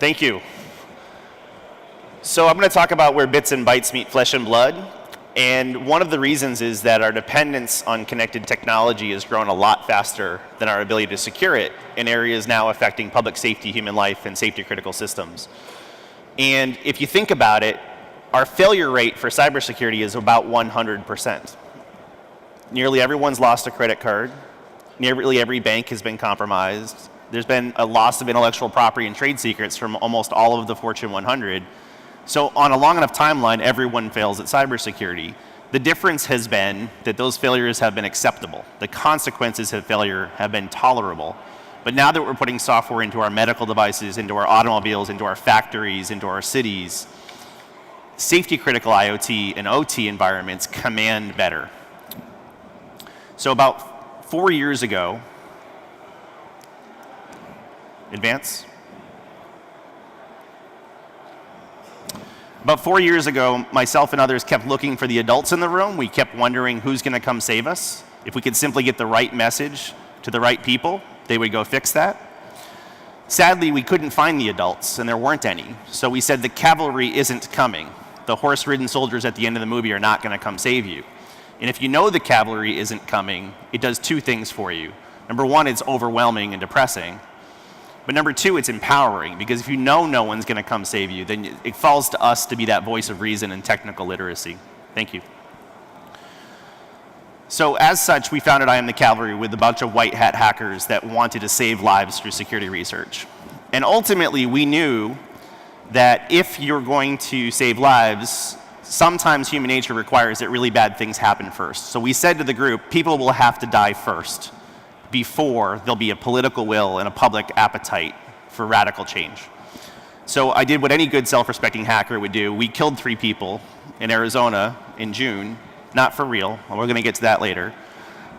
Thank you. So I'm going to talk about where bits and bytes meet flesh and blood. And one of the reasons is that our dependence on connected technology has grown a lot faster than our ability to secure it in areas now affecting public safety, human life, and safety critical systems. And if you think about it, our failure rate for cybersecurity is about 100%. Nearly everyone's lost a credit card. Nearly every bank has been compromised. There's been a loss of intellectual property and trade secrets from almost all of the Fortune 100. So on a long enough timeline, everyone fails at cybersecurity. The difference has been that those failures have been acceptable. The consequences of failure have been tolerable. But now that we're putting software into our medical devices, into our automobiles, into our factories, into our cities, safety critical IoT and OT environments command better. So about 4 years ago, advance. About 4 years ago, myself and others kept looking for the adults in the room. We kept wondering who's going to come save us. If we could simply get the right message to the right people, they would go fix that. Sadly, we couldn't find the adults, and there weren't any. So we said the cavalry isn't coming. The horse-ridden soldiers at the end of the movie are not going to come save you. And if you know the cavalry isn't coming, it does two things for you. Number one, it's overwhelming and depressing. But number two, it's empowering, because if you know no one's going to come save you, then it falls to us to be that voice of reason and technical literacy. Thank you. So as such, we founded Am The Cavalry with a bunch of white hat hackers that wanted to save lives through security research. And ultimately, we knew that if you're going to save lives, sometimes human nature requires that really bad things happen first. So we said to the group, people will have to die first before there'll be a political will and a public appetite for radical change. So I did what any good self-respecting hacker would do. We killed 3 people in Arizona in June, not for real, and we're going to get to that later.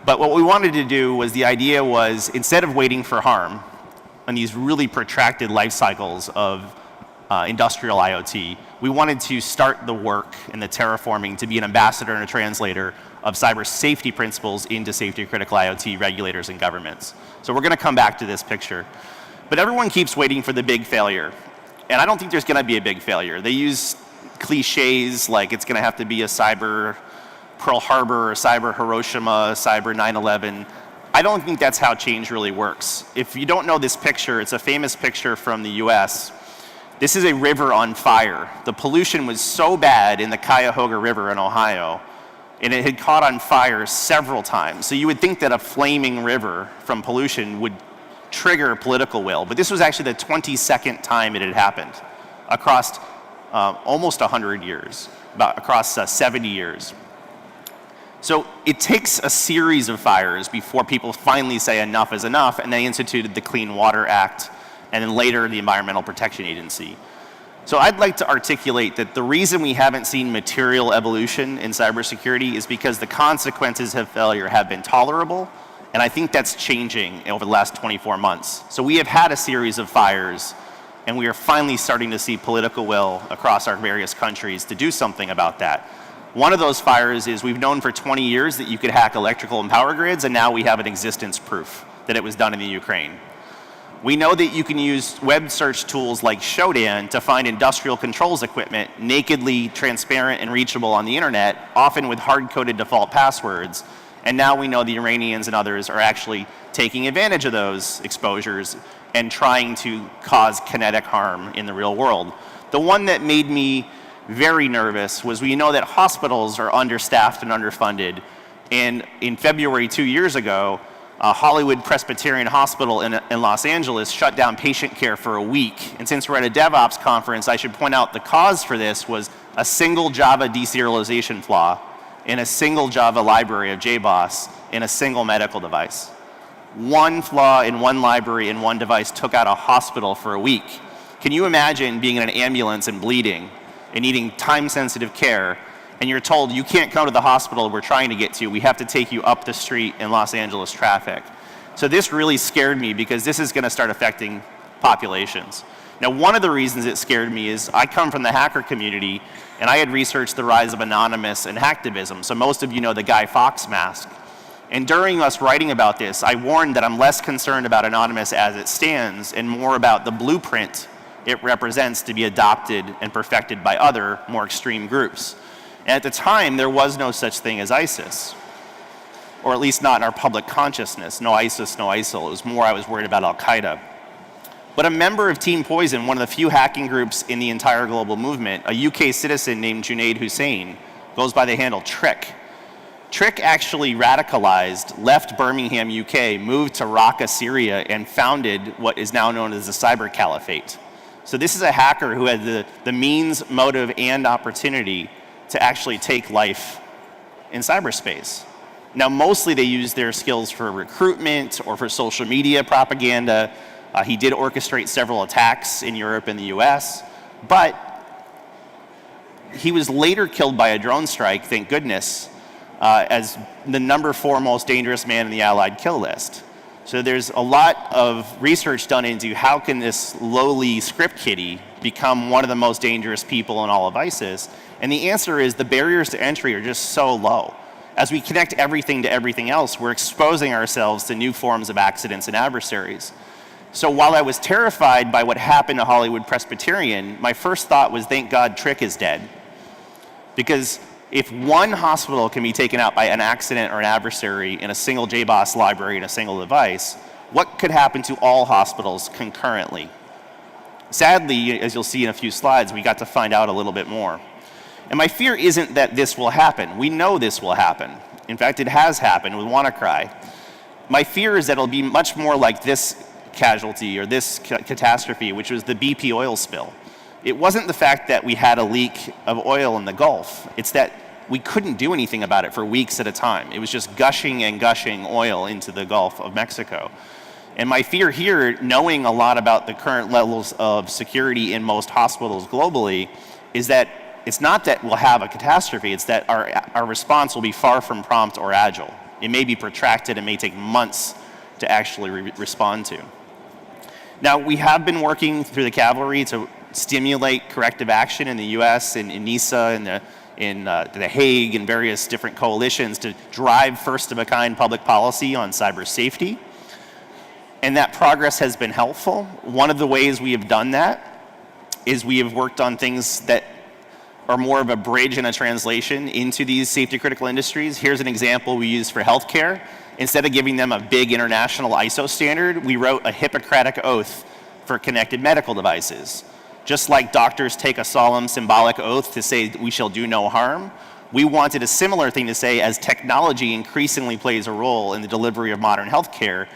But what we wanted to do was, the idea was, instead of waiting for harm on these really protracted life cycles of industrial IoT, we wanted to start the work and the terraforming to be an ambassador and a translator of cyber safety principles into safety critical IoT regulators and governments. So we're going to come back to this picture. But everyone keeps waiting for the big failure. And I don't think there's going to be a big failure. They use cliches like it's going to have to be a cyber Pearl Harbor, or cyber Hiroshima, cyber 9/11. I don't think that's how change really works. If you don't know this picture, it's a famous picture from the US. This is a river on fire. The pollution was so bad in the Cuyahoga River in Ohio, and it had caught on fire several times. So you would think that a flaming river from pollution would trigger political will, but this was actually the 22nd time it had happened across almost 100 years, across 70 years. So it takes a series of fires before people finally say enough is enough, and they instituted the Clean Water Act, and then later the Environmental Protection Agency. So I'd like to articulate that the reason we haven't seen material evolution in cybersecurity is because the consequences of failure have been tolerable, and I think that's changing over the last 24 months. So we have had a series of fires, and we are finally starting to see political will across our various countries to do something about that. One of those fires is, we've known for 20 years that you could hack electrical and power grids, and now we have an existence proof that it was done in the Ukraine. We know that you can use web search tools like Shodan to find industrial controls equipment nakedly transparent and reachable on the internet, often with hard-coded default passwords. And now we know the Iranians and others are actually taking advantage of those exposures and trying to cause kinetic harm in the real world. The one that made me very nervous was, we know that hospitals are understaffed and underfunded. And in February 2 years ago, Hollywood Presbyterian Hospital in Los Angeles shut down patient care for a week. And since we're at a DevOps conference, I should point out the cause for this was a single Java deserialization flaw in a single Java library of JBoss in a single medical device. One flaw in one library in one device took out a hospital for a week. Can you imagine being in an ambulance and bleeding and needing time-sensitive care, and you're told you can't come to the hospital we're trying to get to, we have to take you up the street in Los Angeles traffic. So this really scared me, because this is going to start affecting populations. Now, one of the reasons it scared me is I come from the hacker community, and I had researched the rise of anonymous and hacktivism. So most of you know the Guy Fawkes mask. And during us writing about this, I warned that I'm less concerned about anonymous as it stands and more about the blueprint it represents to be adopted and perfected by other, more extreme groups. And at the time, there was no such thing as ISIS, or at least not in our public consciousness. No ISIS, no ISIL. It was more I was worried about Al-Qaeda. But a member of Team Poison, one of the few hacking groups in the entire global movement, a UK citizen named Junaid Hussain, goes by the handle Trick. Trick actually radicalized, left Birmingham, UK, moved to Raqqa, Syria, and founded what is now known as the Cyber Caliphate. So this is a hacker who had the means, motive, and opportunity to actually take life in cyberspace. Now, mostly they use their skills for recruitment or for social media propaganda. He did orchestrate several attacks in Europe and the US, but he was later killed by a drone strike, thank goodness, as the number 4 most dangerous man in the Allied kill list. So there's a lot of research done into how can this lowly script kiddie become one of the most dangerous people in all of ISIS, and the answer is the barriers to entry are just so low. As we connect everything to everything else, we're exposing ourselves to new forms of accidents and adversaries. So while I was terrified by what happened to Hollywood Presbyterian, my first thought was, thank God Trick is dead. Because if one hospital can be taken out by an accident or an adversary in a single JBoss library in a single device, what could happen to all hospitals concurrently? Sadly, as you'll see in a few slides, we got to find out a little bit more. And my fear isn't that this will happen. We know this will happen. In fact, it has happened with Wannacry. My fear is that it'll be much more like this casualty or this catastrophe, which was the BP oil spill. It wasn't the fact that we had a leak of oil in the Gulf. It's that we couldn't do anything about it for weeks at a time. It was just gushing and gushing oil into the Gulf of Mexico. And my fear here, knowing a lot about the current levels of security in most hospitals globally, is that it's not that we'll have a catastrophe, it's that our response will be far from prompt or agile. It may be protracted, it may take months to actually respond to. Now, we have been working through the Cavalry to stimulate corrective action in the US, in NISA, in The Hague, and various different coalitions to drive first-of-a-kind public policy on cyber safety. And that progress has been helpful. One of the ways we have done that is we have worked on things that are more of a bridge and a translation into these safety critical industries. Here's an example we use for healthcare. Instead of giving them a big international ISO standard, we wrote a Hippocratic oath for connected medical devices. Just like doctors take a solemn symbolic oath to say we shall do no harm, we wanted a similar thing to say as technology increasingly plays a role in the delivery of modern healthcare,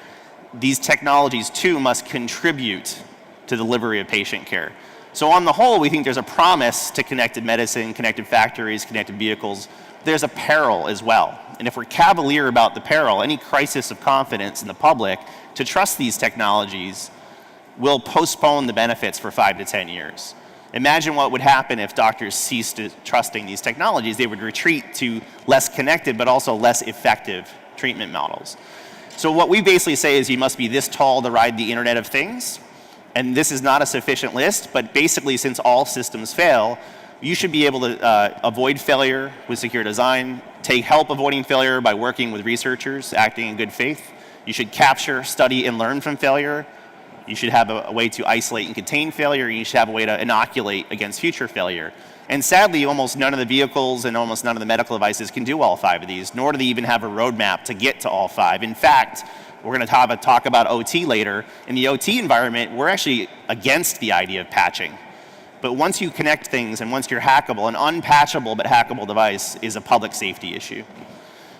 these technologies too must contribute to the delivery of patient care. So on the whole, we think there's a promise to connected medicine, connected factories, connected vehicles. There's a peril as well. And if we're cavalier about the peril, any crisis of confidence in the public to trust these technologies will postpone the benefits for 5 to 10 years. Imagine what would happen if doctors ceased trusting these technologies. They would retreat to less connected but also less effective treatment models. So what we basically say is you must be this tall to ride the Internet of Things. And this is not a sufficient list, but basically since all systems fail, you should be able to avoid failure with secure design, take help avoiding failure by working with researchers, acting in good faith. You should capture, study, and learn from failure. You should have a way to isolate and contain failure. You should have a way to inoculate against future failure. And sadly, almost none of the vehicles and almost none of the medical devices can do all 5 of these, nor do they even have a roadmap to get to all 5. In fact, we're going to talk about OT later. In the OT environment, we're actually against the idea of patching. But once you connect things and once you're hackable, an unpatchable but hackable device is a public safety issue.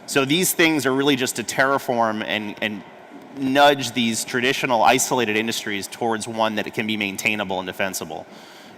So these things are really just to terraform and nudge these traditional isolated industries towards one that it can be maintainable and defensible.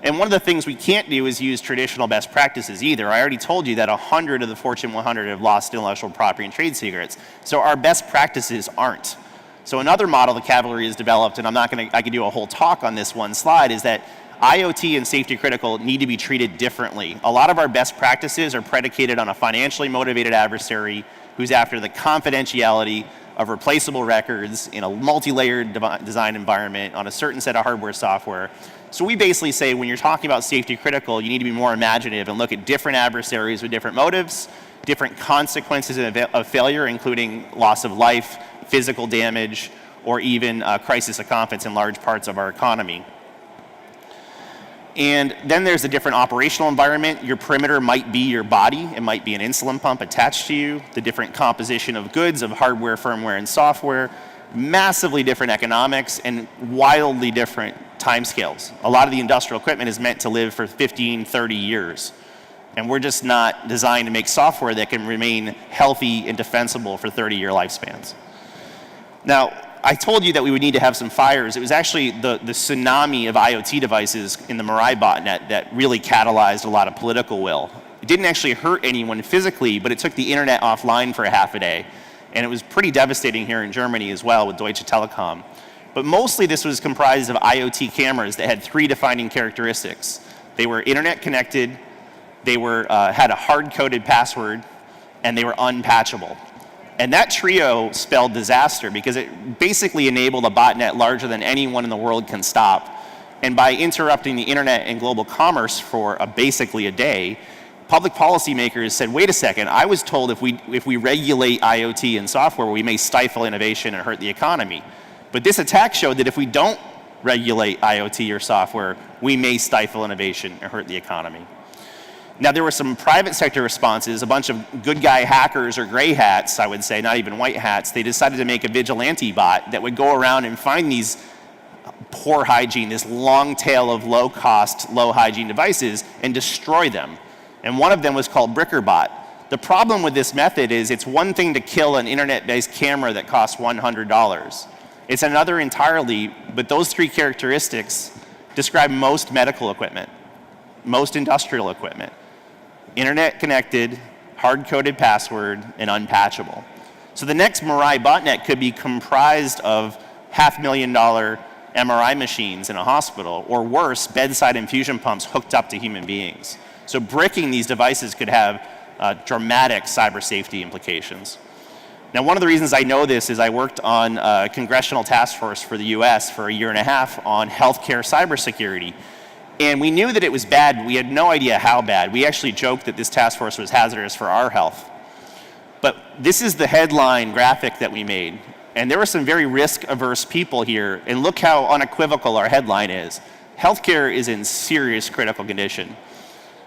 And one of the things we can't do is use traditional best practices either. I already told you that 100 of the Fortune 100 have lost intellectual property and trade secrets. So our best practices aren't. So another model the Cavalry has developed, and I could do a whole talk on this one slide, is that IoT and safety critical need to be treated differently. A lot of our best practices are predicated on a financially motivated adversary who's after the confidentiality of replaceable records in a multi-layered design environment on a certain set of hardware software. So we basically say when you're talking about safety critical, you need to be more imaginative and look at different adversaries with different motives, different consequences of failure, including loss of life, physical damage, or even crisis of confidence in large parts of our economy. And then there's a different operational environment. Your perimeter might be your body. It might be an insulin pump attached to you. The different composition of goods, of hardware, firmware, and software. Massively different economics and wildly different timescales. A lot of the industrial equipment is meant to live for 15, 30 years. And we're just not designed to make software that can remain healthy and defensible for 30-year lifespans. Now, I told you that we would need to have some fires. It was actually the tsunami of IoT devices in the Mirai botnet that really catalyzed a lot of political will. It didn't actually hurt anyone physically, but it took the internet offline for half a day. And it was pretty devastating here in Germany as well with Deutsche Telekom. But mostly this was comprised of IoT cameras that had 3 defining characteristics. They were internet connected, they were, had a hard-coded password, and they were unpatchable. And that trio spelled disaster because it basically enabled a botnet larger than anyone in the world can stop. And by interrupting the internet and global commerce for basically a day, public policymakers said, wait a second, I was told if we regulate IoT and software, we may stifle innovation and hurt the economy. But this attack showed that if we don't regulate IoT or software, we may stifle innovation and hurt the economy. Now, there were some private sector responses, a bunch of good guy hackers or gray hats, I would say, not even white hats. They decided to make a vigilante bot that would go around and find these poor hygiene, this long tail of low-cost, low-hygiene devices and destroy them. And one of them was called BrickerBot. The problem with this method is it's one thing to kill an internet-based camera that costs $100. It's another entirely, but those 3 characteristics describe most medical equipment, most industrial equipment. Internet connected, hard-coded password, and unpatchable. So the next Mirai botnet could be comprised of $500,000 MRI machines in a hospital, or worse, bedside infusion pumps hooked up to human beings. So bricking these devices could have dramatic cyber safety implications. Now, one of the reasons I know this is I worked on a congressional task force for the US for a year and a half on healthcare cybersecurity. And we knew that it was bad. We had no idea how bad. We actually joked that this task force was hazardous for our health. But this is the headline graphic that we made. And there were some very risk-averse people here. And look how unequivocal our headline is. Healthcare is in serious critical condition.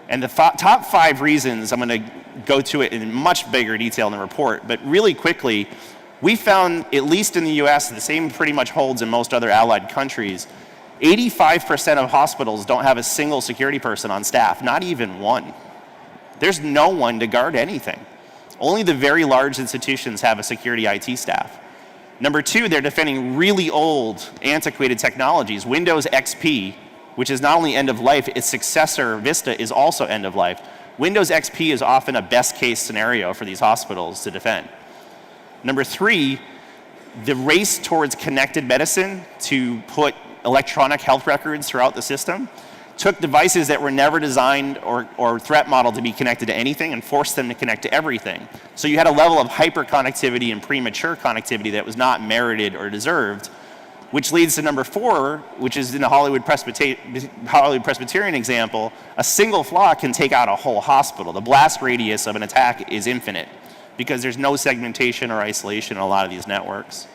And the top 5 reasons, I'm going to go to it in much bigger detail in the report, but really quickly, we found, at least in the US, the same pretty much holds in most other allied countries, 85% of hospitals don't have a single security person on staff, not even one. There's no one to guard anything. Only the very large institutions have a security IT staff. Number 2, they're defending really old, antiquated technologies. Windows XP, which is not only end of life, its successor, Vista, is also end of life. Windows XP is often a best case scenario for these hospitals to defend. Number 3, the race towards connected medicine to put electronic health records throughout the system took devices that were never designed or threat modeled to be connected to anything and forced them to connect to everything. So you had a level of hyper-connectivity and premature connectivity that was not merited or deserved, which leads to number 4, which is in the Hollywood Presbyterian example, a single flaw can take out a whole hospital. The blast radius of an attack is infinite because there's no segmentation or isolation in a lot of these networks.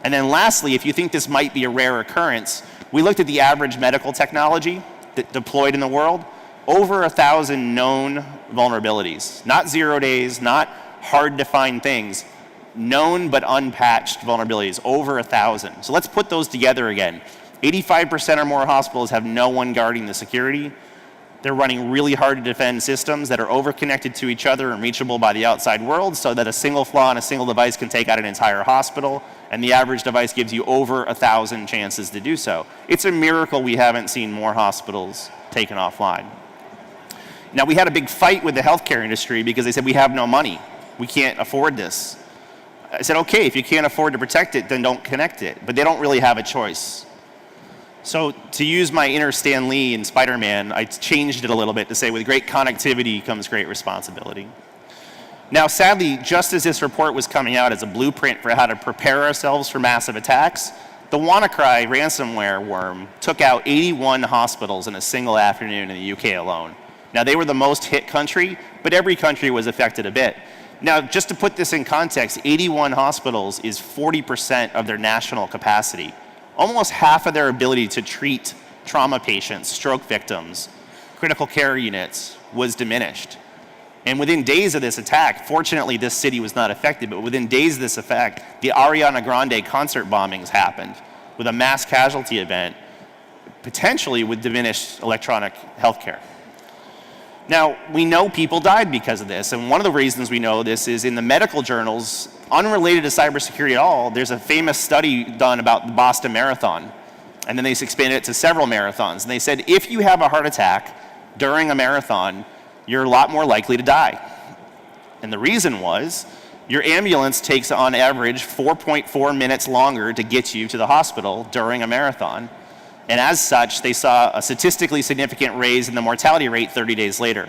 And then lastly, if you think this might be a rare occurrence, we looked at the average medical technology that deployed in the world, over 1,000 known vulnerabilities. Not 0 days, not hard to find things, known but unpatched vulnerabilities, over 1,000. So let's put those together again. 85% or more hospitals have no one guarding the security. They're running really hard to defend systems that are over-connected to each other and reachable by the outside world so that a single flaw in a single device can take out an entire hospital, and the average device gives you over 1,000 chances to do so. It's a miracle we haven't seen more hospitals taken offline. Now, we had a big fight with the healthcare industry because they said, we have no money. We can't afford this. I said, okay, if you can't afford to protect it, then don't connect it. But they don't really have a choice. So to use my inner Stan Lee in Spider-Man, I changed it a little bit to say, with great connectivity comes great responsibility. Now, sadly, just as this report was coming out as a blueprint for how to prepare ourselves for massive attacks, the Wannacry ransomware worm took out 81 hospitals in a single afternoon in the UK alone. Now, they were the most hit country, but every country was affected a bit. Now, just to put this in context, 81 hospitals is 40% of their national capacity. Almost half of their ability to treat trauma patients, stroke victims, critical care units was diminished. And within days of this attack, fortunately this city was not affected, but within days of this attack, the Ariana Grande concert bombings happened with a mass casualty event, potentially with diminished electronic healthcare. Now, we know people died because of this, and one of the reasons we know this is in the medical journals, unrelated to cybersecurity at all, there's a famous study done about the Boston Marathon, and then they expanded it to several marathons, and they said if you have a heart attack during a marathon, you're a lot more likely to die. And the reason was, your ambulance takes on average 4.4 minutes longer to get you to the hospital during a marathon. And as such, they saw a statistically significant raise in the mortality rate 30 days later.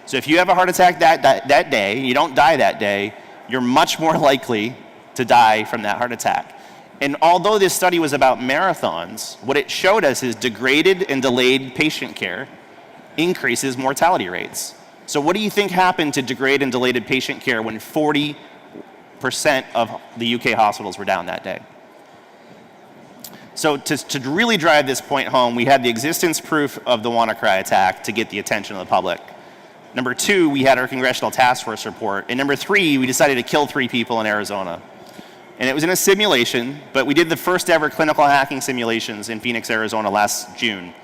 So if you have a heart attack that day, you don't die that day, you're much more likely to die from that heart attack. And although this study was about marathons, what it showed us is degraded and delayed patient care increases mortality rates. So what do you think happened to degraded and delayed patient care when 40% of the UK hospitals were down that day? So to really drive this point home, we had the existence proof of the Wannacry attack to get the attention of the public. Number 2, we had our congressional task force report. And number 3, we decided to kill 3 people in Arizona. And it was in a simulation, but we did the first ever clinical hacking simulations in Phoenix, Arizona last June.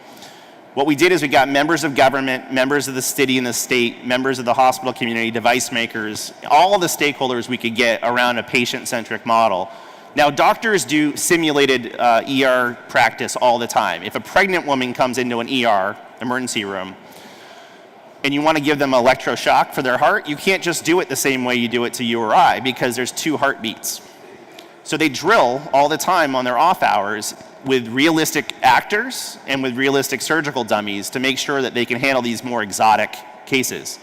What we did is we got members of government, members of the city and the state, members of the hospital community, device makers, all of the stakeholders we could get around a patient-centric model. Now, doctors do simulated ER practice all the time. If a pregnant woman comes into an ER, emergency room, and you want to give them electroshock for their heart, you can't just do it the same way you do it to you or I, because there's 2 heartbeats. So they drill all the time on their off hours with realistic actors and with realistic surgical dummies to make sure that they can handle these more exotic cases.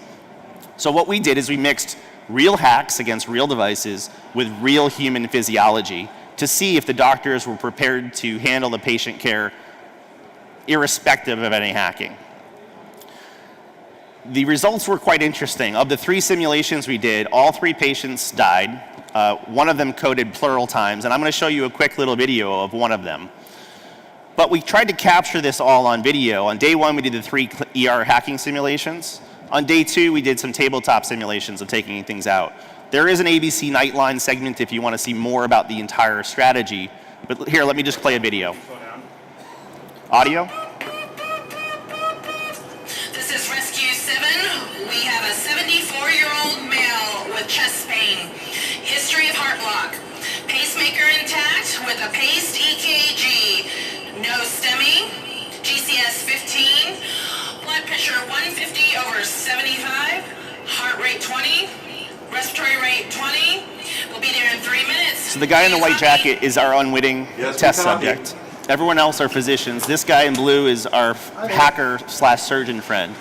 So what we did is we mixed real hacks against real devices with real human physiology to see if the doctors were prepared to handle the patient care irrespective of any hacking. The results were quite interesting. Of the 3 simulations we did, all 3 patients died. One of them coded plural times, and I'm going to show you a quick little video of one of them. But we tried to capture this all on video. On day 1, we did the 3 ER hacking simulations. On day 2, we did some tabletop simulations of taking things out. There is an ABC Nightline segment if you want to see more about the entire strategy. But here, let me just play a video. Audio? This is Rescue 7. We have a 74-year-old male with chest pain. History of heart block. Pacemaker intact with a paced EKG. No STEMI. GCS 15. Blood pressure 150 over 75, heart rate 20, respiratory rate 20. We'll be there in 3 minutes. So the guy in the white jacket is our unwitting test subject. Everyone else are physicians. This guy in blue is our hacker/surgeon friend.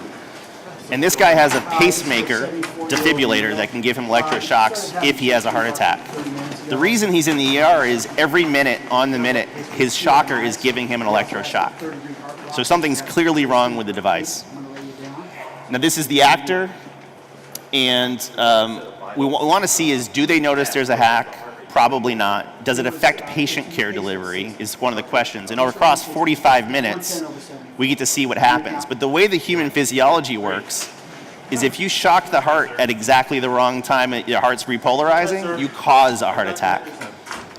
And this guy has a pacemaker defibrillator that can give him electroshocks if he has a heart attack. The reason he's in the ER is every minute on the minute, his shocker is giving him an electroshock. So something's clearly wrong with the device. Now this is the actor, and we want to see is, do they notice there's a hack? Probably not. Does it affect patient care delivery is one of the questions. And across 45 minutes, we get to see what happens. But the way the human physiology works is if you shock the heart at exactly the wrong time, your heart's repolarizing, you cause a heart attack.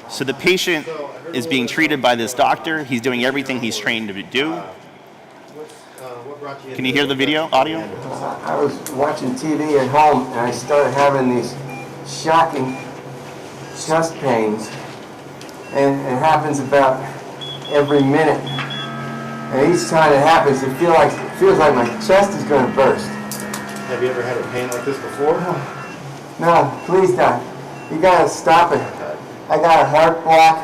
So the patient is being treated by this doctor. He's doing everything he's trained to do. Can you hear the video, audio? I was watching TV at home and I started having these shocking chest pains, and it happens about every minute. And each time it happens, it feels like my chest is going to burst. Have you ever had a pain like this before? No, please don't. You got to stop it. I got a heart block,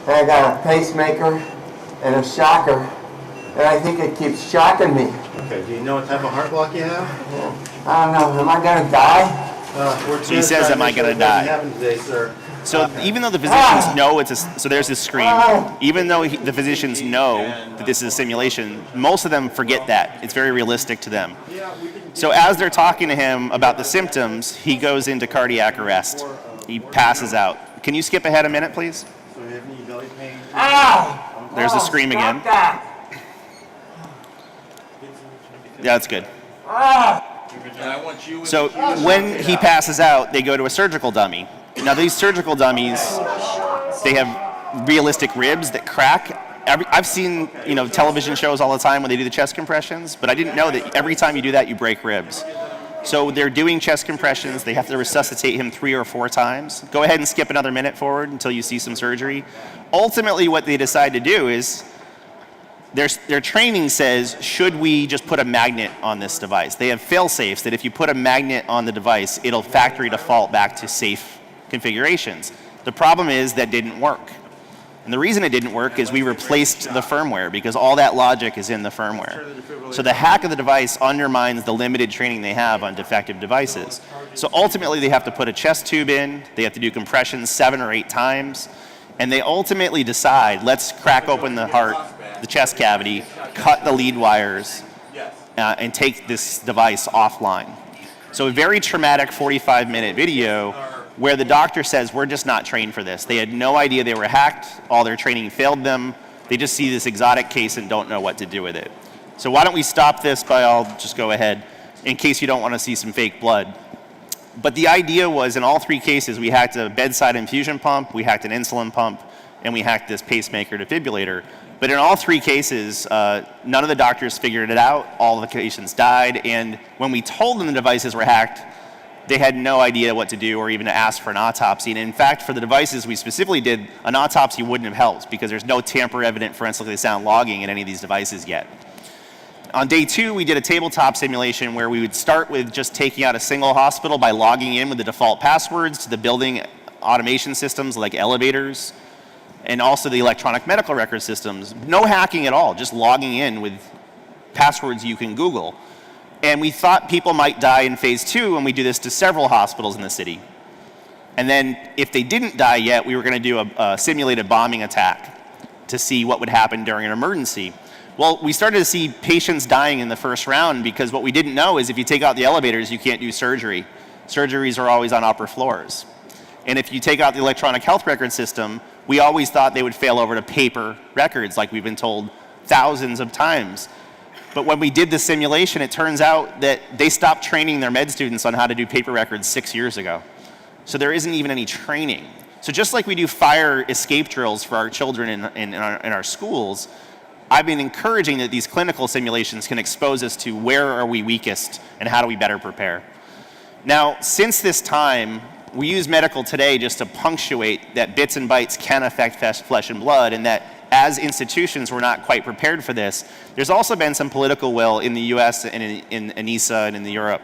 and I got a pacemaker, and a shocker, and I think it keeps shocking me. Okay, do you know what type of heart block you have? I don't know. Am I going to die? So he says, am I going to die? Happened today, sir. So even though the physicians know so there's this screen, even though the physicians know that this is a simulation, most of them forget that. It's very realistic to them. So as they're talking to him about the symptoms, he goes into cardiac arrest. He passes out. Can you skip ahead a minute, please? So you have any belly pain? Ow! There's the scream again. Stop that. Yeah, that's good. And I want you. So when he passes out, they go to a surgical dummy. Now these surgical dummies, they have realistic ribs that crack. I've seen television shows all the time when they do the chest compressions, but I didn't know that every time you do that, you break ribs. So they're doing chest compressions. They have to resuscitate him 3 or 4 times. Go ahead and skip another minute forward until you see some surgery. Ultimately, what they decide to do is their training says, should we just put a magnet on this device? They have fail-safes that if you put a magnet on the device, it'll factory default back to safe configurations. The problem is that didn't work. And the reason it didn't work is we replaced the firmware because all that logic is in the firmware. So the hack of the device undermines the limited training they have on defective devices. So ultimately they have to put a chest tube in, they have to do compressions 7 or 8 times, and they ultimately decide, let's crack open the heart, the chest cavity, cut the lead wires, and take this device offline. So a very traumatic 45-minute video where the doctor says, we're just not trained for this. They had no idea they were hacked. All their training failed them. They just see this exotic case and don't know what to do with it. So why don't we stop this by, I'll just go ahead, in case you don't want to see some fake blood. But the idea was in all 3 cases, we hacked a bedside infusion pump, we hacked an insulin pump, and we hacked this pacemaker defibrillator. But in all 3 cases, none of the doctors figured it out. All the patients died. And when we told them the devices were hacked, they had no idea what to do or even to ask for an autopsy. And in fact, for the devices we specifically did, an autopsy wouldn't have helped because there's no tamper-evident forensically sound logging in any of these devices yet. On day 2, we did a tabletop simulation where we would start with just taking out a single hospital by logging in with the default passwords to the building automation systems like elevators and also the electronic medical record systems. No hacking at all, just logging in with passwords you can Google. And we thought people might die in phase 2 when we do this to several hospitals in the city. And then if they didn't die yet, we were going to do a simulated bombing attack to see what would happen during an emergency. Well, we started to see patients dying in the first round because what we didn't know is if you take out the elevators, you can't do surgery. Surgeries are always on upper floors. And if you take out the electronic health record system, we always thought they would fail over to paper records like we've been told thousands of times. But when we did the simulation, it turns out that they stopped training their med students on how to do paper records 6 years ago. So there isn't even any training. So just like we do fire escape drills for our children in our schools, I've been encouraging that these clinical simulations can expose us to where are we weakest and how do we better prepare. Now, since this time, we use medical today just to punctuate that bits and bytes can affect flesh and blood, and that as institutions we're not quite prepared for this. There's also been some political will in the US and in ENISA and in Europe.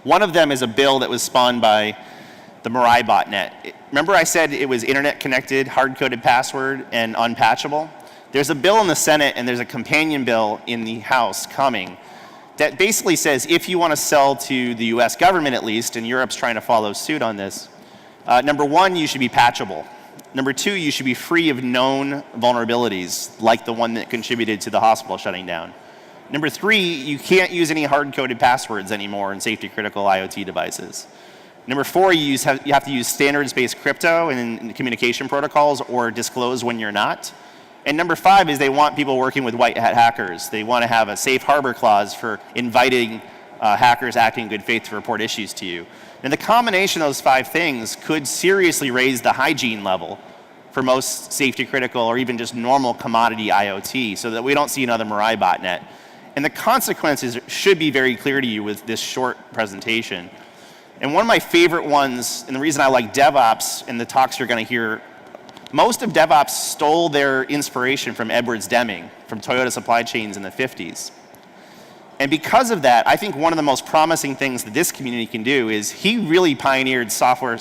One of them is a bill that was spawned by the Mirai botnet. Remember I said it was internet connected, hard-coded password, and unpatchable? There's a bill in the Senate and there's a companion bill in the House coming that basically says if you want to sell to the US government at least, and Europe's trying to follow suit on this, number 1, you should be patchable. Number 2, you should be free of known vulnerabilities, like the one that contributed to the hospital shutting down. Number 3, you can't use any hard-coded passwords anymore in safety-critical IoT devices. Number 4, you have to use standards-based crypto and communication protocols or disclose when you're not. And number 5 is they want people working with white hat hackers. They want to have a safe harbor clause for inviting hackers acting in good faith to report issues to you. And the combination of those 5 things could seriously raise the hygiene level for most safety critical or even just normal commodity IoT so that we don't see another Mirai botnet. And the consequences should be very clear to you with this short presentation. And one of my favorite ones, and the reason I like DevOps and the talks you're going to hear, most of DevOps stole their inspiration from Edwards Deming from Toyota supply chains in the 50s. And because of that, I think one of the most promising things that this community can do is he really pioneered supply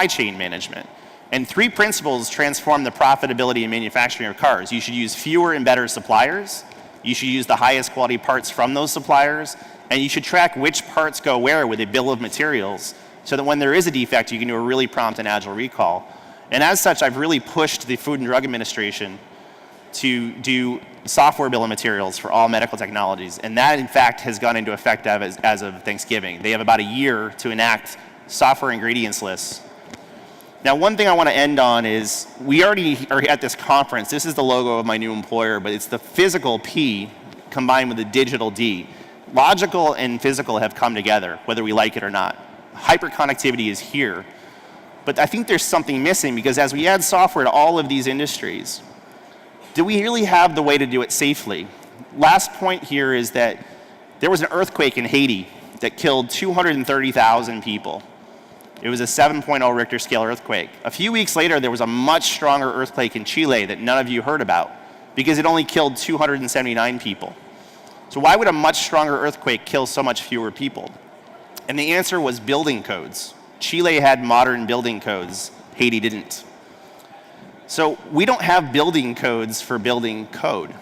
chain management. And 3 principles transform the profitability and manufacturing of cars. You should use fewer and better suppliers. You should use the highest quality parts from those suppliers. And you should track which parts go where with a bill of materials so that when there is a defect, you can do a really prompt and agile recall. And as such, I've really pushed the Food and Drug Administration to do software bill of materials for all medical technologies. And that, in fact, has gone into effect as of Thanksgiving. They have about a year to enact software ingredients lists. Now, one thing I want to end on is we already are at this conference. This is the logo of my new employer, but it's the physical P, combined with a digital D. Logical and physical have come together, whether we like it or not. Hyperconnectivity is here. But I think there's something missing, because as we add software to all of these industries, do we really have the way to do it safely? Last point here is that there was an earthquake in Haiti that killed 230,000 people. It was a 7.0 Richter scale earthquake. A few weeks later, there was a much stronger earthquake in Chile that none of you heard about, because it only killed 279 people. So why would a much stronger earthquake kill so much fewer people? And the answer was building codes. Chile had modern building codes. Haiti didn't. So we don't have building codes for building code.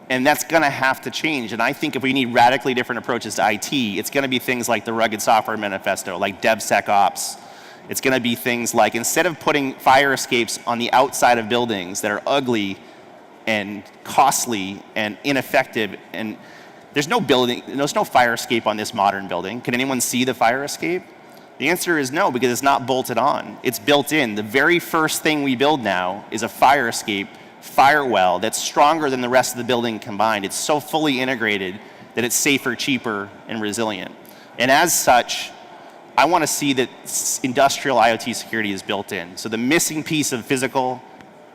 And that's going to have to change. And I think if we need radically different approaches to IT, it's going to be things like the Rugged Software Manifesto, like DevSecOps. It's going to be things like, instead of putting fire escapes on the outside of buildings that are ugly and costly and ineffective, and there's no fire escape on this modern building. Can anyone see the fire escape? The answer is no, because it's not bolted on. It's built in. The very first thing we build now is a fire escape firewall that's stronger than the rest of the building combined. It's so fully integrated that it's safer, cheaper, and resilient. And as such, I want to see that industrial IoT security is built in. So the missing piece of physical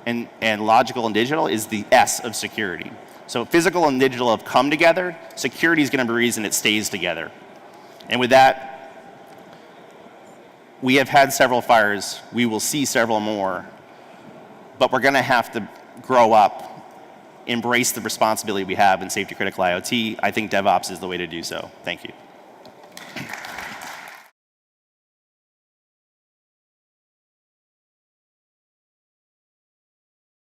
and logical and digital is the S of security. So physical and digital have come together. Security is going to be the reason it stays together. And with that, we have had several fires. We will see several more. But we're going to have to grow up, embrace the responsibility we have in safety critical IoT. I think DevOps is the way to do so. Thank you.